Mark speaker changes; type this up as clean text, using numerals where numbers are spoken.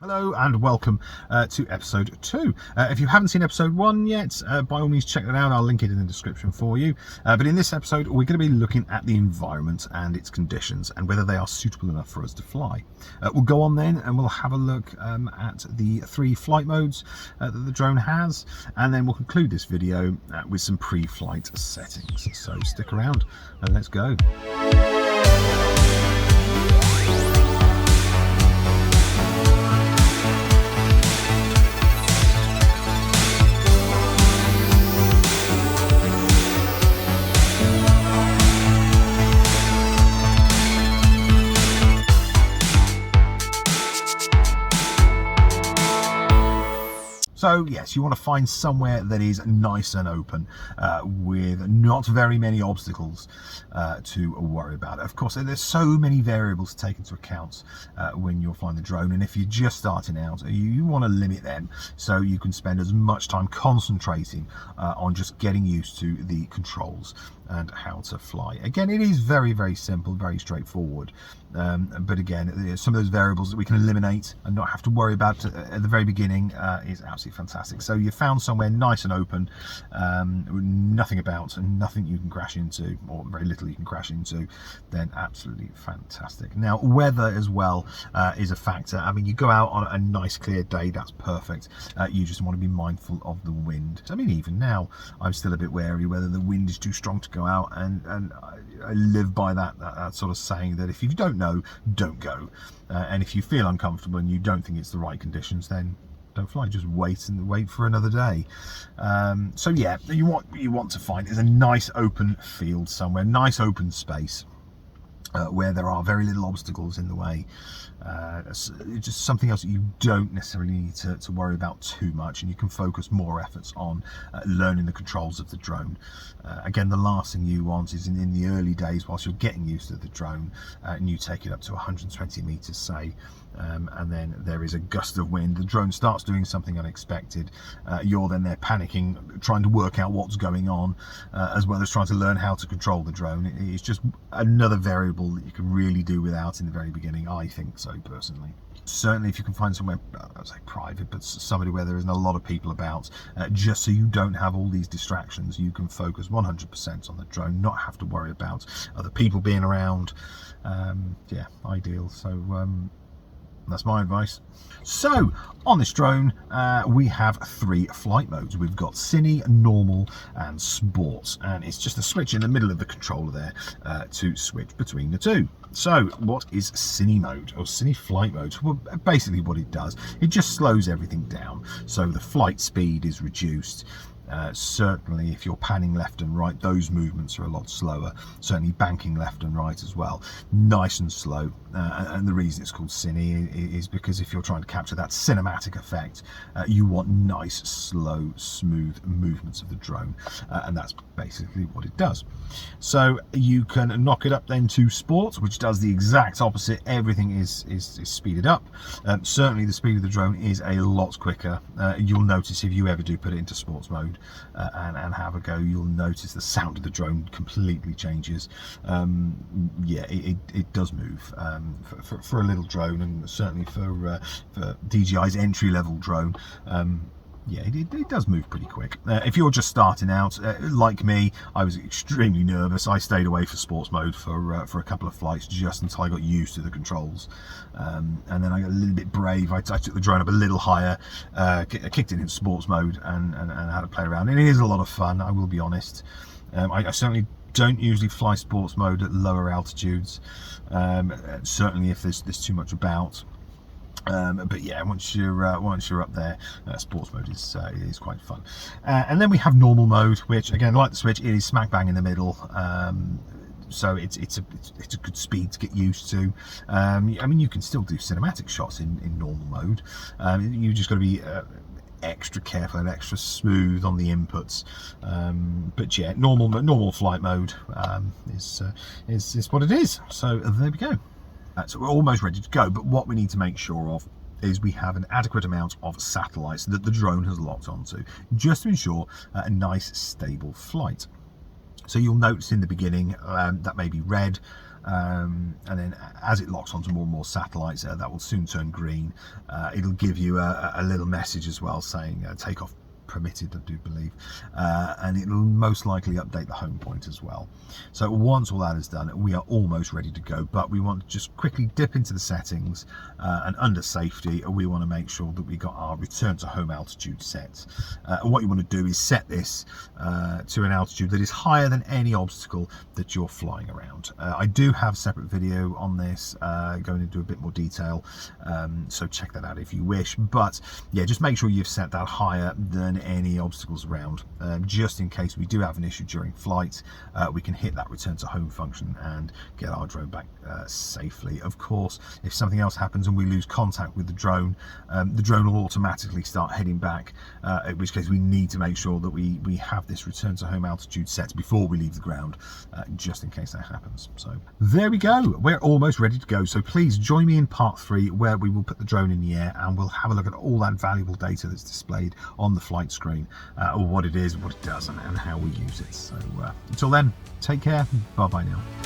Speaker 1: Hello and welcome to episode 2. If you haven't seen episode 1 yet, by all means check that out. I'll link it in the description for you. But in this episode, we're going to be looking at the environment and its conditions and whether they are suitable enough for us to fly. We'll go on then and we'll have a look at the 3 flight modes that the drone has, and then we'll conclude this video with some pre-flight settings. So stick around and let's go. So yes, you want to find somewhere that is nice and open with not very many obstacles to worry about. Of course, there's so many variables to take into account when you're flying the drone, and if you're just starting out, you want to limit them so you can spend as much time concentrating on just getting used to the controls and how to fly. Again, it is very, very simple, very straightforward. But again, some of those variables that we can eliminate and not have to worry about at the very beginning is absolutely fantastic. So you found somewhere nice and open, nothing about and nothing you can crash into, or very little you can crash into, then absolutely fantastic. Now, weather as well is a factor. I mean, you go out on a nice clear day, that's perfect. You just want to be mindful of the wind. I mean, even now, I'm still a bit wary whether the wind is too strong to go out, and I live by that sort of saying that if you don't know, don't go, and if you feel uncomfortable and you don't think it's the right conditions, then don't fly. Just wait for another day. So yeah, you want to find is a nice open field somewhere, nice open space where there are very little obstacles in the way. It's just something else that you don't necessarily need to worry about too much, and you can focus more efforts on learning the controls of the drone. Again, the last thing you want is in the early days, whilst you're getting used to the drone, and you take it up to 120 meters, say, and then there is a gust of wind, the drone starts doing something unexpected, you're then there panicking, trying to work out what's going on, as well as trying to learn how to control the drone. It's just another variable that you can really do without in the very beginning, I think so personally. Certainly if you can find somewhere, I'd say private, but somebody where there isn't a lot of people about, just so you don't have all these distractions, you can focus 100% on the drone, not have to worry about other people being around. Yeah, ideal. So that's my advice. So on this drone, we have 3 flight modes. We've got Cine, Normal and Sport, and it's just a switch in the middle of the controller there to switch between the two. So what is Cine mode, or Cine flight mode? Well, basically what it does, it just slows everything down, so the flight speed is reduced. Certainly if you're panning left and right, those movements are a lot slower. Certainly banking left and right as well, nice and slow. And the reason it's called Cine is because if you're trying to capture that cinematic effect, you want nice, slow, smooth movements of the drone, and that's basically what it does. So you can knock it up then to Sport, which does the exact opposite. Everything is speeded up. Certainly the speed of the drone is a lot quicker. You'll notice if you ever do put it into sports mode and have a go, you'll notice the sound of the drone completely changes. Yeah, it does move for a little drone, and certainly for DJI's entry-level drone. Yeah, it does move pretty quick. If you're just starting out, like me, I was extremely nervous. I stayed away for sports mode for a couple of flights just until I got used to the controls, and then I got a little bit brave. I took the drone up a little higher, kicked it in sports mode, and had to play around. And it is a lot of fun, I will be honest. I certainly don't usually fly sports mode at lower altitudes, certainly if there's too much about. But yeah, once you're up there, sports mode is quite fun. And then we have normal mode, which again, like the Switch, it is smack bang in the middle. So it's a good speed to get used to. I mean, you can still do cinematic shots in normal mode. You just got to be extra careful and extra smooth on the inputs. But yeah, normal flight mode is what it is. So there we go. So we're almost ready to go, but what we need to make sure of is we have an adequate amount of satellites that the drone has locked onto, just to ensure a nice stable flight. So you'll notice in the beginning that may be red, and then as it locks onto more and more satellites, that will soon turn green. It'll give you a little message as well saying takeoff permitted, I do believe, and it'll most likely update the home point as well. So once all that is done, we are almost ready to go, but we want to just quickly dip into the settings, and under safety we want to make sure that we got our return to home altitude set. What you want to do is set this to an altitude that is higher than any obstacle that you're flying around. I do have a separate video on this going into a bit more detail, so check that out if you wish, but yeah, just make sure you've set that higher than any obstacles around, just in case we do have an issue during flight. We can hit that return to home function and get our drone back safely. Of course, if something else happens and we lose contact with the drone will automatically start heading back, in which case we need to make sure that we have this return to home altitude set before we leave the ground, just in case that happens. So there we go, we're almost ready to go. So please join me in part 3, where we will put the drone in the air and we'll have a look at all that valuable data that's displayed on the flight screen, or what it is, what it does, and how we use it. So until then, take care, bye bye now.